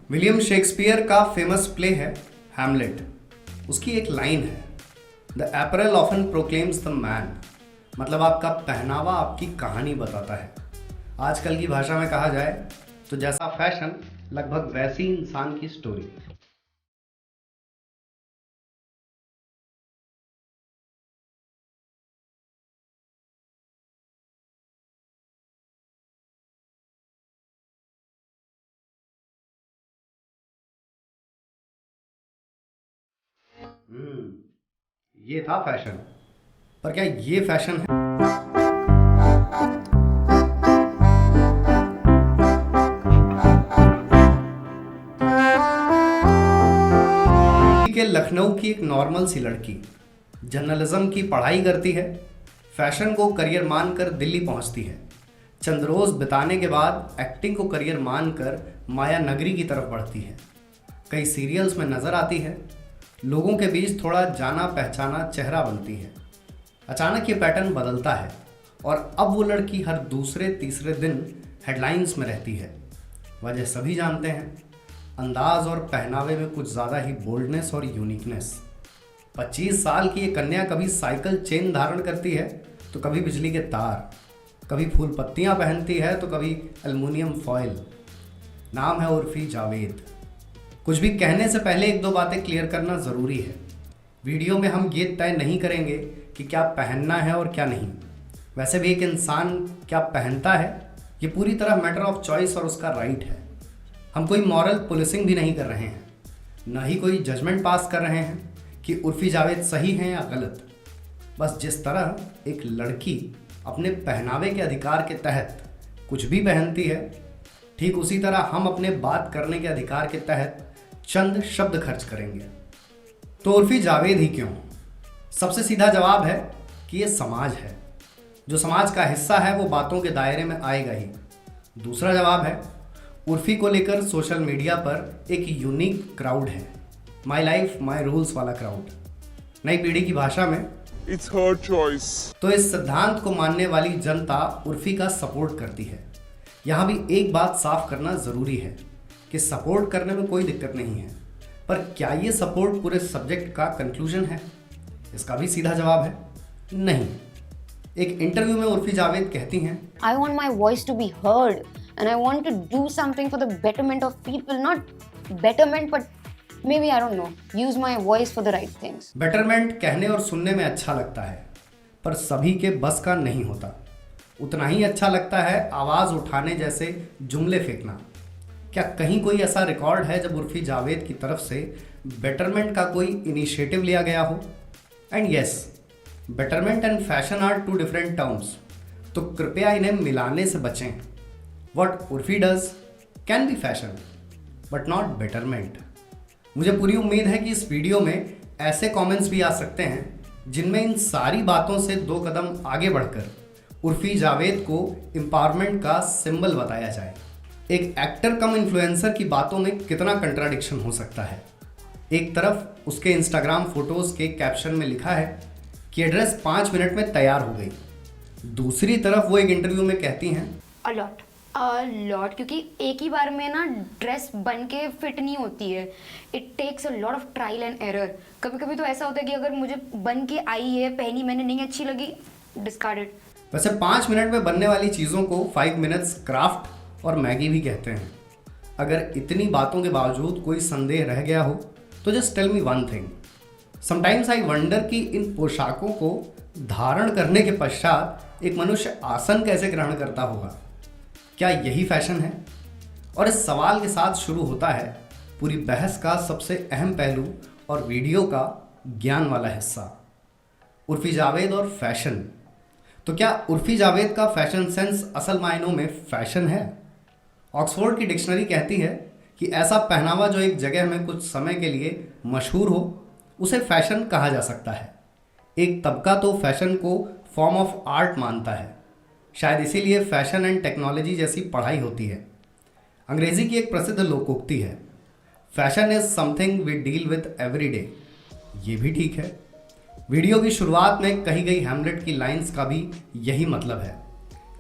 William Shakespeare का famous play है Hamlet. उसकी एक लाइन है, the apparel often proclaims the man, मतलब आपका पहनावा आपकी कहानी बताता है। आजकल की भाषा में कहा जाए तो जैसा फैशन लगभग वैसी इंसान की स्टोरी। ये था फैशन, पर क्या ये फैशन है कि लखनऊ की एक नॉर्मल सी लड़की जर्नलिज्म की पढ़ाई करती है, फैशन को करियर मानकर दिल्ली पहुंचती है, चंद रोज बिताने के बाद एक्टिंग को करियर मानकर माया नगरी की तरफ बढ़ती है, कई सीरियल्स में नजर आती है, लोगों के बीच थोड़ा जाना पहचाना चेहरा बनती है। अचानक ये पैटर्न बदलता है और अब वो लड़की हर दूसरे तीसरे दिन हेडलाइंस में रहती है। वजह सभी जानते हैं, अंदाज और पहनावे में कुछ ज़्यादा ही बोल्डनेस और यूनिकनेस। 25 साल की ये कन्या कभी साइकिल चेन धारण करती है तो कभी बिजली के तार, कभी फूल पत्तियाँ पहनती है तो कभी एल्युमिनियम फॉयल। नाम है उर्फी जावेद। कुछ भी कहने से पहले एक दो बातें क्लियर करना ज़रूरी है। वीडियो में हम ये तय नहीं करेंगे कि क्या पहनना है और क्या नहीं। वैसे भी एक इंसान क्या पहनता है ये पूरी तरह मैटर ऑफ चॉइस और उसका राइट है। हम कोई मॉरल पुलिसिंग भी नहीं कर रहे हैं, न ही कोई जजमेंट पास कर रहे हैं कि उर्फी जावेद सही हैं या गलत। बस जिस तरह एक लड़की अपने पहनावे के अधिकार के तहत कुछ भी पहनती है, ठीक उसी तरह हम अपने बात करने के अधिकार के तहत चंद शब्द खर्च करेंगे। तो उर्फी जावेद ही क्यों? सबसे सीधा जवाब है कि ये समाज है। जो समाज का हिस्सा है वो बातों के दायरे में आएगा ही। दूसरा जवाब है, उर्फी को लेकर सोशल मीडिया पर एक यूनिक क्राउड है, माई लाइफ माई रूल्स वाला क्राउड। नई पीढ़ी की भाषा में इट्स हर चॉइस। तो इस सिद्धांत को मानने वाली जनता उर्फी का सपोर्ट करती है। यहाँ भी एक बात साफ करना ज़रूरी है कि सपोर्ट करने में कोई दिक्कत नहीं है, पर क्या ये सपोर्ट पूरे सब्जेक्ट का कंक्लूजन है? इसका भी सीधा जवाब है नहीं। एक इंटरव्यू में उर्फी जावेद कहती हैं, I want my voice to be heard and I want to do something for the betterment of people, not betterment but maybe I don't know, use my voice for the right things. Betterment कहने और सुनने में अच्छा लगता है, पर सभी के बस का नहीं होता। उतना ही अच्छा लगता है आवाज़ उठाने जैसे जुमले फेंकना। क्या कहीं कोई ऐसा रिकॉर्ड है जब उर्फी जावेद की तरफ से बेटरमेंट का कोई इनिशिएटिव लिया गया हो? And yes, betterment and fashion are two different terms, तो कृपया इन्हें मिलाने से बचें। What Urfi does can be fashion but not betterment. मुझे पूरी उम्मीद है कि इस वीडियो में ऐसे कमेंट्स भी आ सकते हैं जिनमें इन सारी बातों से दो कदम आगे बढ़कर उर्फी जावेद को एम्पावरमेंट का सिंबल बताया जाए। एक एक्टर कम इन्फ्लुएंसर की बातों में कितना कंट्राडिक्शन हो सकता है। एक तरफ उसके इंस्टाग्राम फोटोज़ के कैप्शन में लिखा है कि ये ड्रेस 5 मिनट में तैयार हो गई, दूसरी तरफ वो एक इंटरव्यू में कहती हैं अ लॉट, क्योंकि एक ही बार में ना ड्रेस बन के फिट नहीं होती है। It takes a lot of trial and error. कभी कभी तो ऐसा होता है कि अगर मुझे बन के आई है, पहनी मैंने, नहीं अच्छी लगी, डिस्कार्डेड। वैसे 5 मिनट में बनने वाली चीज़ों को 5 मिनट्स क्राफ्ट और मैगी भी कहते हैं। अगर इतनी बातों के बावजूद कोई संदेह रह गया हो तो just tell me one thing, sometimes I wonder कि इन पोशाकों को धारण करने के पश्चात एक मनुष्य आसन कैसे ग्रहण करता होगा। क्या यही फैशन है? और इस सवाल के साथ शुरू होता है पूरी बहस का सबसे अहम पहलू और वीडियो का ज्ञान वाला हिस्सा, उर्फी जावेद और फैशन। तो क्या उर्फी जावेद का फैशन सेंस असल मायनों में फैशन है? ऑक्सफोर्ड की डिक्शनरी कहती है कि ऐसा पहनावा जो एक जगह में कुछ समय के लिए मशहूर हो उसे फैशन कहा जा सकता है। एक तबका तो फैशन को फॉर्म ऑफ आर्ट मानता है, शायद इसीलिए फैशन एंड टेक्नोलॉजी जैसी पढ़ाई होती है। अंग्रेजी की एक प्रसिद्ध लोकोक्ति है, fashion is something we deal with every day. ये भी ठीक है। वीडियो की शुरुआत में कही गई हैमलेट की लाइंस का भी यही मतलब है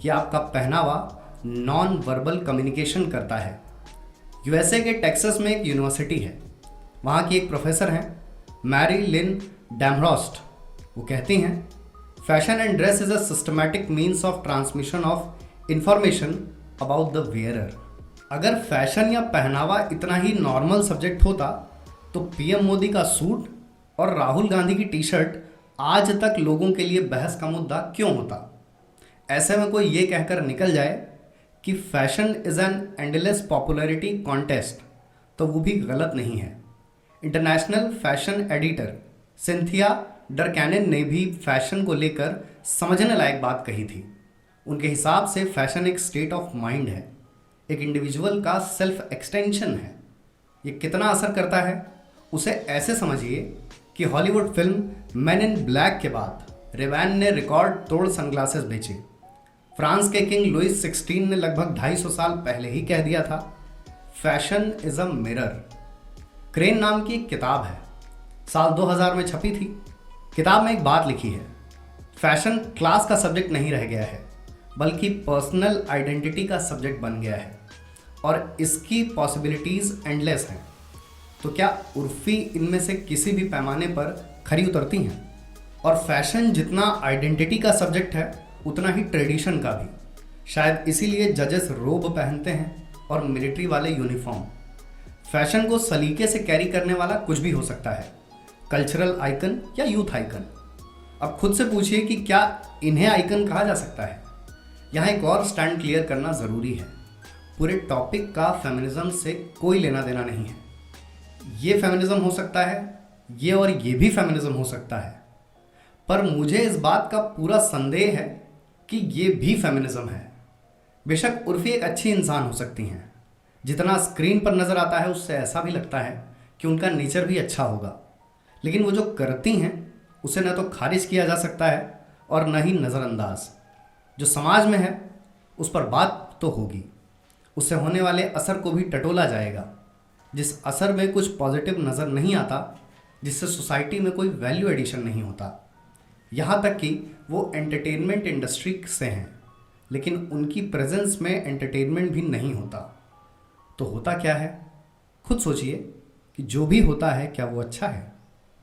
कि आपका पहनावा नॉन वर्बल कम्युनिकेशन करता है। यूएसए के टेक्सास में एक यूनिवर्सिटी है, वहाँ की एक प्रोफेसर हैं मैरी लिन डैमहॉर्स्ट। वो कहती हैं fashion and dress is a systematic means of transmission of information about the wearer. अगर फैशन या पहनावा इतना ही नॉर्मल सब्जेक्ट होता तो पीएम मोदी का सूट और राहुल गांधी की टी शर्ट आज तक लोगों के लिए बहस का मुद्दा क्यों होता। ऐसे में कोई ये कहकर निकल जाए कि fashion is an endless popularity contest तो वो भी गलत नहीं है। इंटरनेशनल फैशन एडिटर सिंथिया डरकैनन ने भी फैशन को लेकर समझने लायक बात कही थी। उनके हिसाब से फैशन एक स्टेट ऑफ माइंड है, एक इंडिविजुअल का सेल्फ एक्सटेंशन है। ये कितना असर करता है उसे ऐसे समझिए कि Hollywood film man in black के बाद रेवैन ने रिकॉर्ड तोड़ सनग्लासेस बेचे। फ्रांस के किंग लुइस 16 ने लगभग 250 साल पहले ही कह दिया था fashion is a mirror. Crane नाम की एक किताब है, साल 2000 में छपी थी। किताब में एक बात लिखी है, फैशन क्लास का सब्जेक्ट नहीं रह गया है बल्कि पर्सनल आइडेंटिटी का सब्जेक्ट बन गया है और इसकी पॉसिबिलिटीज़ एंडलेस हैं। तो क्या उर्फी इनमें से किसी भी पैमाने पर खरी उतरती हैं? और फैशन जितना आइडेंटिटी का सब्जेक्ट है उतना ही ट्रेडिशन का भी। शायद इसीलिए जजेस रोब पहनते हैं और मिलिट्री वाले यूनिफॉर्म। फैशन को सलीके से कैरी करने वाला कुछ भी हो सकता है, कल्चरल आइकन या यूथ आइकन। अब खुद से पूछिए कि क्या इन्हें आइकन कहा जा सकता है? यहाँ एक और स्टैंड क्लियर करना ज़रूरी है, पूरे टॉपिक का फेमिनिज्म से कोई लेना देना नहीं है। ये फेमिनिज्म हो सकता है, ये और ये भी फेमिनिज्म हो सकता है, पर मुझे इस बात का पूरा संदेह है कि ये भी फेमिनिज्म है। बेशक उर्फी एक अच्छी इंसान हो सकती हैं, जितना स्क्रीन पर नज़र आता है उससे ऐसा भी लगता है कि उनका नेचर भी अच्छा होगा, लेकिन वो जो करती हैं उसे न तो खारिज किया जा सकता है और न ही नज़रअंदाज। जो समाज में है उस पर बात तो होगी, उससे होने वाले असर को भी टटोला जाएगा, जिस असर में कुछ पॉजिटिव नज़र नहीं आता, जिससे सोसाइटी में कोई वैल्यू एडिशन नहीं होता। यहाँ तक कि वो एंटरटेनमेंट इंडस्ट्री से हैं, लेकिन उनकी प्रेजेंस में एंटरटेनमेंट भी नहीं होता। तो होता क्या है? खुद सोचिए कि जो भी होता है क्या वो अच्छा है?